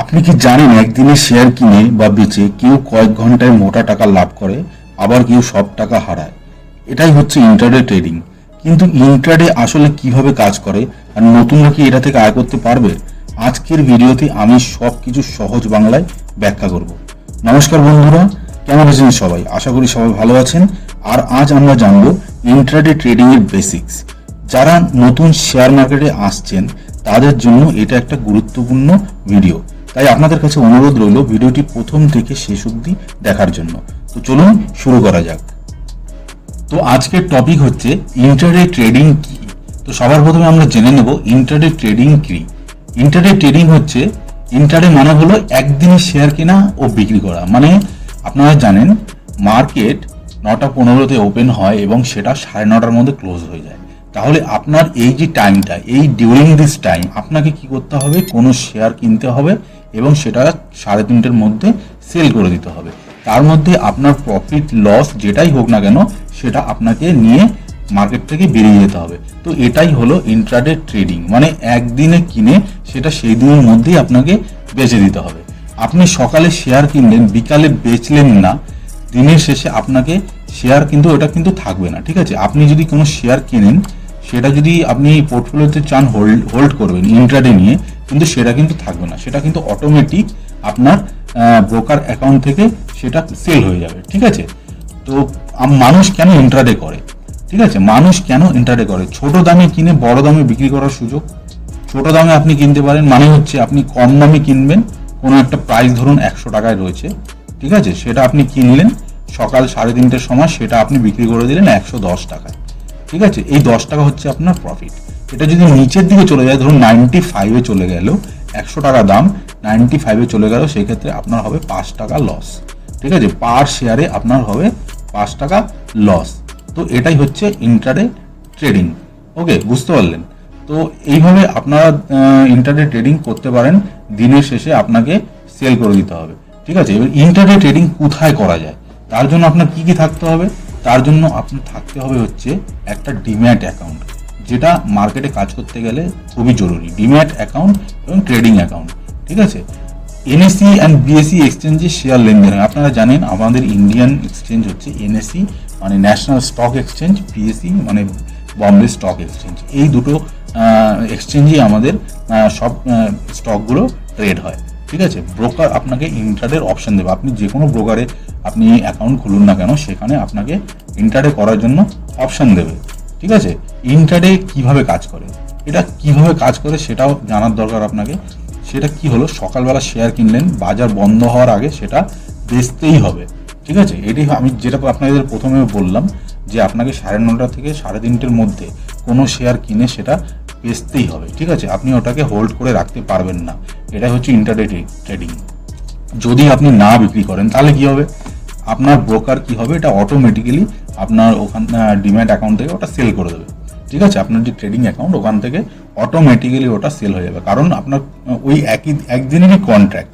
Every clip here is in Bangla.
আপনি কি জানেন একদিনে শেয়ার কিনে বা বেচে কেউ কয়েক ঘন্টায় মোটা টাকা লাভ করে, আবার কেউ সব টাকা হারায়। এটাই হচ্ছে ইন্ট্রাডে ট্রেডিং। কিন্তু ইন্ট্রাডে আসলে কিভাবে কাজ করে আর নতুনরা কি এটা থেকে আয় করতে পারবে? আজকের ভিডিওতে আমি সবকিছু সহজ বাংলায় ব্যাখ্যা করব। নমস্কার বন্ধুরা, কেমন আছেন সবাই? আশা করি সবাই ভালো আছেন। আর আজ আমরা জানবো ইন্ট্রাডে ট্রেডিং এর বেসিক্স। যারা নতুন শেয়ার মার্কেটে আসছেন তাদের জন্য এটা একটা গুরুত্বপূর্ণ ভিডিও, তাই আপনাদের কাছে অনুরোধ রইল ভিডিওটি প্রথম থেকে শেষ অবধি দেখার জন্য। তো চলুন শুরু করা যাক। তো আজকের টপিক হচ্ছে ইন্ট্রাডে ট্রেডিং কি। তো সবার প্রথমে আমরা জেনে নেব ইন্ট্রাডে ট্রেডিং কি। ইন্ট্রাডে ট্রেডিং হচ্ছে, ইন্ট্রাডে মানে হলো একদিনে শেয়ার কেনা ও বিক্রি করা। মানে আপনারা জানেন মার্কেট 9:15-তে ওপেন হয় এবং সেটা 9:30-র মধ্যে ক্লোজ হয়ে যায়। তাহলে আপনার এই যে টাইমটা, এই ডিউরিং দিস টাইম আপনাকে কি করতে হবে? কোনো শেয়ার কিনতে হবে এবং সেটা 3:30-র মধ্যে সেল করে দিতে হবে। তার মধ্যে আপনার প্রফিট লস যেটাই হোক না কেন সেটা আপনাকে নিয়ে মার্কেট থেকে বেরিয়ে যেতে হবে। তো এটাই হলো ইন্ট্রাডে ট্রেডিং। মানে একদিনে কিনে সেটা সেই দিনের মধ্যেই আপনাকে বেচে দিতে হবে। আপনি সকালে শেয়ার কিনলেন, বিকালে বেচলেন না, দিনের শেষে আপনাকে শেয়ার কিন্তু ওটা কিন্তু থাকবে না। ঠিক আছে, আপনি যদি কোনো শেয়ার কেনেন সেটা যদি আপনি পোর্টফোলিওতে চান হোল্ড করবেন ইন্ট্রাডে নিয়ে, কিন্তু সেটা কিন্তু থাকবে না। সেটা কিন্তু অটোমেটিক আপনার ব্রোকার অ্যাকাউন্ট থেকে সেটা সেল হয়ে যাবে। ঠিক আছে, তো মানুষ কেন ইন্ট্রাডে করে? ঠিক আছে, মানুষ কেন ইন্ট্রাডে করে? ছোট দামে কিনে বড় দামে বিক্রি করার সুযোগ। ছোট দামে আপনি কিনতে পারেন, মানে হচ্ছে আপনি কম দামে কিনবেন, কোনো একটা প্রাইস ধরুন 100 টাকায় রয়েছে, ঠিক আছে, সেটা আপনি কিনলেন সকাল 3:30-র সময়, সেটা আপনি বিক্রি করে দিলেন 110 টাকায়। ঠিক আছে, এই 10 টাকা হচ্ছে আপনার প্রফিট। এটা যদি নিচের দিকে চলে যায়, ধরুন 95-এ চলে গেল, 100 টাকা দাম 95-এ চলে গেল, সেই ক্ষেত্রে আপনার হবে 5 টাকা লস। ঠিক আছে, পার শেয়ারে আপনার হবে 5 টাকা লস। তো এটাই হচ্ছে ইন্ট্রাডে ট্রেডিং। ওকে, বুঝতে পারলেন? তো এইভাবে আপনারা ইন্ট্রাডে ট্রেডিং করতে পারেন। দিনের শেষে আপনাকে সেল করে দিতে হবে। ঠিক আছে, এবার ইন্ট্রাডে ট্রেডিং কোথায় করা যায়? তার জন্য আপনার কি কি থাকতে হবে? তার জন্য আপনার থাকতে হবে হচ্ছে একটা ডিম্যাট অ্যাকাউন্ট, যেটা মার্কেটে কাজ করতে গেলে খুবই জরুরি। ডিম্যাট অ্যাকাউন্ট এবং ট্রেডিং অ্যাকাউন্ট। ঠিক আছে, এনএসসি অ্যান্ড বিএসসি এক্সচেঞ্জে শেয়ার লেনদেন হয়। আপনারা জানেন আমাদের ইন্ডিয়ান এক্সচেঞ্জ হচ্ছে এনএসসি মানে ন্যাশনাল স্টক এক্সচেঞ্জ, বিএসসি মানে বম্বে স্টক এক্সচেঞ্জ। এই দুটো এক্সচেঞ্জেই আমাদের সব স্টকগুলো ট্রেড হয়। ঠিক আছে, ব্রোকার আপনাকে ইন্ট্রাডের অপশন দেবে। আপনি যে কোনো ব্রোকারে আপনি অ্যাকাউন্ট খুলুন না কেন, সেখানে আপনাকে ইন্ট্রাডে করার জন্য অপশন দেবে। ঠিক আছে, ইন্ট্রাডে কিভাবে কাজ করে, এটা কিভাবে কাজ করে সেটাও জানার দরকার আপনাকে। সেটা কি হলো, সকালবেলা শেয়ার কিনলেন, বাজার বন্ধ হওয়ার আগে সেটা বেচতেই হবে। ঠিক আছে, এটি আমি যেটা আপনাদের প্রথমে বললাম যে আপনাকে 9:30 থেকে 3:30-র মধ্যে কোনো শেয়ার কিনে সেটা বেচতেই হবে। ঠিক আছে, আপনি ওটাকে হোল্ড করে রাখতে পারবেন না। এটাই হচ্ছে ইন্ট্রাডে ট্রেডিং। যদি আপনি না বিক্রি করেন তাহলে কি হবে? আপনার ব্রোকার কি হবে, এটা অটোমেটিক্যালি আপনার ওখান ডিম্যাট অ্যাকাউন্ট থেকে ওটা সেল করে দেবে। ঠিক আছে, আপনার যে ট্রেডিং অ্যাকাউন্ট ওখান থেকে অটোমেটিক্যালি ওটা সেল হয়ে যাবে। কারণ আপনার ওই একদিনেরই কন্ট্রাক্ট,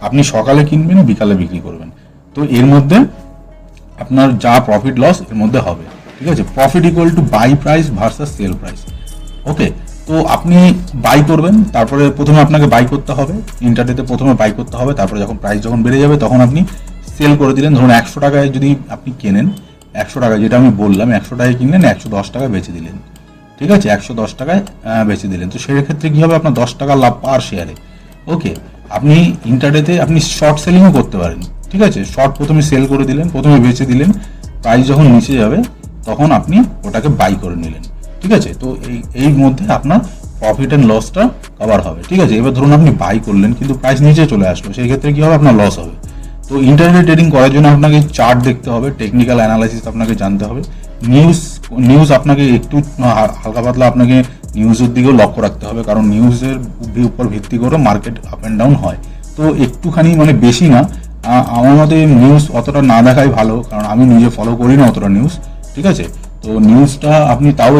আপনি সকালে কিনবেন, বিকালে বিক্রি করবেন। তো এর মধ্যে আপনার যা প্রফিট লস এর মধ্যে হবে। ঠিক আছে, profit equal to buy price versus sell price. Okay, তো আপনি বাই করবেন, তারপরে প্রথমে আপনাকে বাই করতে হবে ইন্টারডেতে, প্রথমে বাই করতে হবে, তারপরে যখন প্রাইস যখন বেড়ে যাবে তখন আপনি সেল করে দিলেন। ধরুন 100 টাকায় যদি আপনি কেনেন, 100 টাকায় যেটা আমি বললাম, 100 টাকায় কিনলেন, 110 টাকায় বেচে দিলেন। ঠিক আছে, 110 টাকায় বেচে দিলেন। তো সেক্ষেত্রে কী হবে? আপনার 10 টাকা লাভ পার শেয়ারে। ওকে, আপনি ইন্টারডেতে আপনি শর্ট সেলিংও করতে পারেন। ঠিক আছে, শর্ট প্রথমে সেল করে দিলেন, প্রথমে বেচে দিলেন, প্রাইস যখন নিচে যাবে তখন আপনি ওটাকে বাই করে নিলেন। ঠিক আছে, তো এই মধ্যে আপনার প্রফিট অ্যান্ড লসটা কভার হবে। ঠিক আছে, এবার ধরুন আপনি বাই করলেন কিন্তু প্রাইস নিচে চলে আসলো, সেই ক্ষেত্রে কি হবে? আপনার লস হবে। তো ইন্টারডে ট্রেডিং করার জন্য আপনাকে চার্ট দেখতে হবে, টেকনিক্যাল অ্যানালাইসিস আপনাকে জানতে হবে, নিউজ আপনাকে একটু হালকা পাতলা আপনাকে নিউজের দিকেও লক্ষ্য রাখতে হবে, কারণ নিউজের উপর ভিত্তি করে মার্কেট আপ অ্যান্ড ডাউন হয়। তো একটুখানি, মানে বেশি না, আমার মতে নিউজ অতটা না দেখাই ভালো, কারণ আমি নিজে ফলো করি না অতটা নিউজ। ঠিক আছে, তো নিউজটা আপনি তাও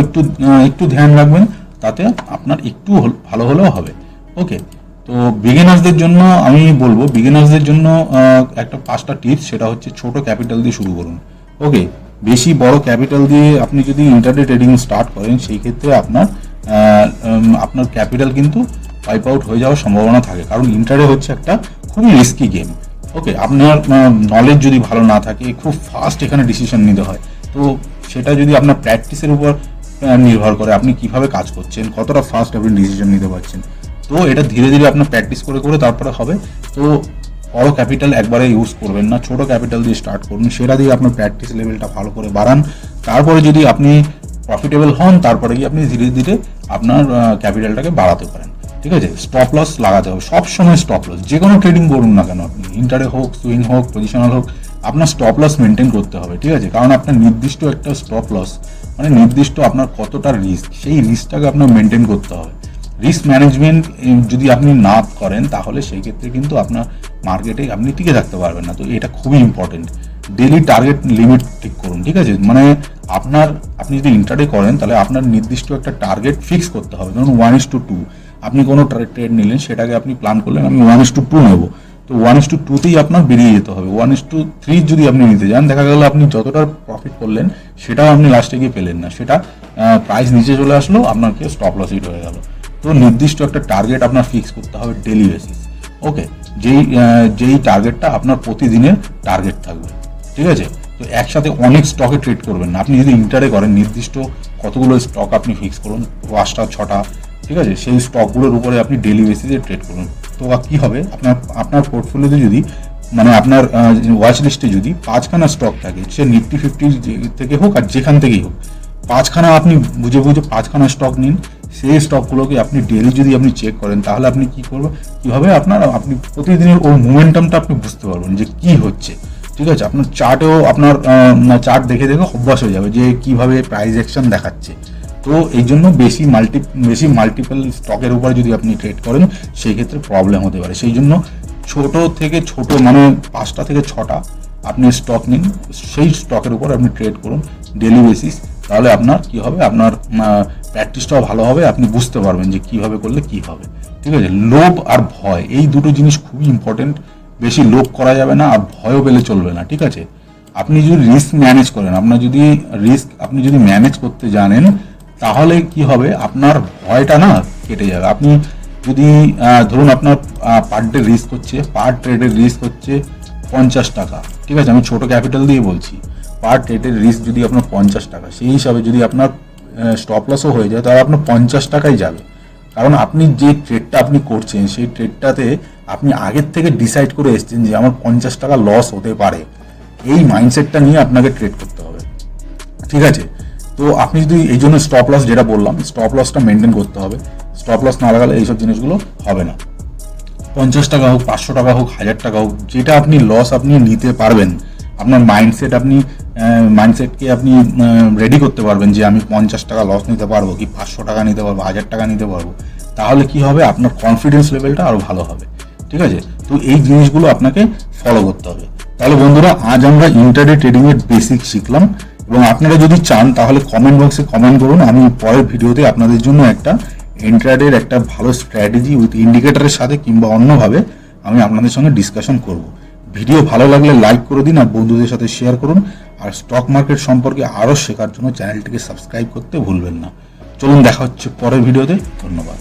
একটু ধ্যান রাখবেন, তাতে আপনার একটু ভালো হলেও হবে। ওকে, তো বিগিনার্সদের জন্য আমি বলবো, বিগিনার্সদের জন্য একটা 5টা টিপস, সেটা হচ্ছে ছোট ক্যাপিটাল দিয়ে শুরু করুন। ওকে, বেশি বড় ক্যাপিটাল দিয়ে আপনি যদি ইন্টারডে ট্রেডিং স্টার্ট করেন, সেই ক্ষেত্রে আপনার ক্যাপিটাল কিন্তু ওয়াইপ আউট হয়ে যাওয়ার সম্ভাবনা থাকে, কারণ ইন্ট্রাডে হচ্ছে একটা খুবই রিস্কি গেম। ওকে, আপনার নলেজ যদি ভালো না থাকে, খুব ফাস্ট এখানে ডিসিশন নিতে হয়। তো সেটা যদি আপনার প্র্যাকটিসের উপর নির্ভর করে, আপনি কিভাবে কাজ করছেন, কতটা ফাস্ট আপনি ডিসিশন নিতে পারছেন। তো এটা ধীরে ধীরে আপনার প্র্যাকটিস করে করে তারপরে হবে। তো বড় ক্যাপিটাল একবারে ইউজ করবেন না, ছোট ক্যাপিটাল দিয়ে স্টার্ট করুন, সেটা দিয়ে আপনার প্র্যাকটিস লেভেলটা ভালো করে বাড়ান। তারপরে যদি আপনি প্রফিটেবল হন, তারপরে গিয়ে আপনি ধীরে ধীরে আপনার ক্যাপিটালটাকে বাড়াতে পারেন। ঠিক আছে, স্টপ লস লাগাতে হবে সবসময়। স্টপ লস যে কোনো ট্রেডিং করুন না কেন, আপনি ইন্টারে হোক, সুইং হোক, পজিশনাল হোক, আপনার স্টপ লস মেনটেন করতে হবে। ঠিক আছে, কারণ আপনার নির্দিষ্ট একটা স্টপ লস মানে নির্দিষ্ট আপনার কতটা রিস্ক, সেই রিস্কটাকে আপনার মেনটেন করতে হবে। রিস্ক ম্যানেজমেন্ট যদি আপনি না করেন, তাহলে সেই ক্ষেত্রে কিন্তু আপনার মার্কেটে আপনি টিকে থাকতে পারবেন না। তো এটা খুবই ইম্পর্টেন্ট। ডেলি টার্গেট লিমিট ঠিক করুন। ঠিক আছে, মানে আপনি যদি ইন্টারডে করেন, তাহলে আপনার নির্দিষ্ট একটা টার্গেট ফিক্স করতে হবে। ধরুন 1:2, আপনি কোনো ট্রেড নিলেন, সেটাকে আপনি প্ল্যান করলেন আমি 1:2 নেবো, তো 1:2তেই আপনার বেরিয়ে যেতে হবে। 1:3 যদি আপনি নিতে যান, দেখা গেল আপনি যতটা প্রফিট করলেন সেটাও আপনি লাস্টে গিয়ে পেলেন না, সেটা প্রাইস নিচে চলে আসলো, আপনাকে স্টপ লস হিট হয়ে গেল। তো নির্দিষ্ট একটা টার্গেট আপনার ফিক্স করতে হবে ডেলি বেসিস। ওকে, যেই টার্গেটটা আপনার প্রতিদিনের টার্গেট থাকবে। ঠিক আছে, তো একসাথে অনেক স্টকে ট্রেড করবেন না। আপনি যদি ইন্টারে করেন, নির্দিষ্ট কতগুলো স্টক আপনি ফিক্স করুন, 5টা 6টা, ঠিক আছে, সেই স্টকগুলোর উপরে আপনি ডেলি বেসিসে ট্রেড করুন। তো কি হবে, আপনার পোর্টফোলিওতে যদি মানে আপনার ওয়াচ লিস্টে যদি 5খানা স্টক থাকে, সে নিফটি 50 থেকে হোক আর যেখান থেকেই হোক, 5খানা আপনি বুঝে 5খানা স্টক নিন। সেই স্টকগুলোকে আপনি ডেলি যদি আপনি চেক করেন, তাহলে আপনি কিভাবে আপনি প্রতিদিনের ওর মোমেন্টামটা আপনি বুঝতে পারবেন যে কি হচ্ছে। ঠিক আছে, আপনার চার্টেও আপনার চার্ট দেখে দেখে অভ্যাস হয়ে যাবে যে কিভাবে প্রাইস অ্যাকশন দেখাচ্ছে। তো এই জন্য বেশি মাল্টিপল স্টকের উপরে যদি আপনি ট্রেড করেন, সেই ক্ষেত্রে প্রবলেম হতে পারে। সেই জন্য ছোট থেকে ছোট মানে 5টা থেকে 6টা আপনি স্টক নিন, সেই স্টকের উপর আপনি ট্রেড করুন ডেলি বেসিস। তাহলে আপনার কি হবে, আপনার প্র্যাকটিসটাও ভালো হবে, আপনি বুঝতে পারবেন যে কিভাবে করলে কি হবে। ঠিক আছে, লোভ আর ভয় এই দুটো জিনিস খুবই ইম্পর্টেন্ট। বেশি লোভ করা যাবে না, আর ভয়ও পেলে চলবে না। ঠিক আছে, আপনি যদি রিস্ক ম্যানেজ করেন, আপনি যদি ম্যানেজ করতে জানেন, তাহলে কি হবে, আপনার ভয়টা না কেটে যাবে। আপনি যদি ধরুন আপনার পার ডে রিস্ক হচ্ছে, পার ট্রেডের রিস্ক হচ্ছে 50 টাকা। ঠিক আছে, আমি ছোট ক্যাপিটাল দিয়ে বলছি, পার ট্রেডের রিস্ক যদি আপনার 50 টাকা, সেই হিসাবে যদি আপনার স্টপ লসও হয়ে যায়, তাহলে আপনার 50 টাকাই যাবে। কারণ আপনি যে ট্রেডটা আপনি করছেন, সেই ট্রেডটাতে আপনি আগের থেকে ডিসাইড করে এসেছেন যে আমার 50 টাকা লস হতে পারে। এই মাইন্ডসেটটা নিয়ে আপনাকে ট্রেড করতে হবে। ঠিক আছে, তো আপনি যদি এই জন্য স্টপ লস যেটা বললাম, স্টপ লসটা মেনটেন করতে হবে। স্টপ লস না লাগালে এইসব জিনিসগুলো হবে না। 50 টাকা হোক, 500 টাকা হোক, 1000 টাকা হোক, যেটা আপনি লস আপনি নিতে পারবেন, আপনার মাইন্ডসেটকে আপনি রেডি করতে পারবেন যে আমি 50 টাকা লস নিতে পারবো, কি 500 টাকা নিতে পারবো, 1000 টাকা নিতে পারবো, তাহলে কি হবে, আপনার কনফিডেন্স লেভেলটা আরো ভালো হবে। ঠিক আছে, তো এই জিনিসগুলো আপনাকে ফলো করতে হবে। তাহলে বন্ধুরা, আজ আমরা ইন্টারডে ট্রেডিং এর বেসিক শিখলাম, এবং আপনারা যদি চান তাহলে কমেন্ট বক্সে কমেন্ট করুন। আমি পরের ভিডিওতে আপনাদের জন্য একটা ইন্ট্রাডের একটা ভালো স্ট্র্যাটেজি উইথ ইন্ডিকেটরের সাথে কিংবা অন্যভাবে আমি আপনাদের সঙ্গে ডিসকাশন করব। ভিডিও ভালো লাগলে লাইক করে দিন, আর বন্ধুদের সাথে শেয়ার করুন। আর স্টক মার্কেট সম্পর্কে আরও শেখার জন্য চ্যানেলটিকে সাবস্ক্রাইব করতে ভুলবেন না। চলুন, দেখা হচ্ছে পরের ভিডিওতে। ধন্যবাদ।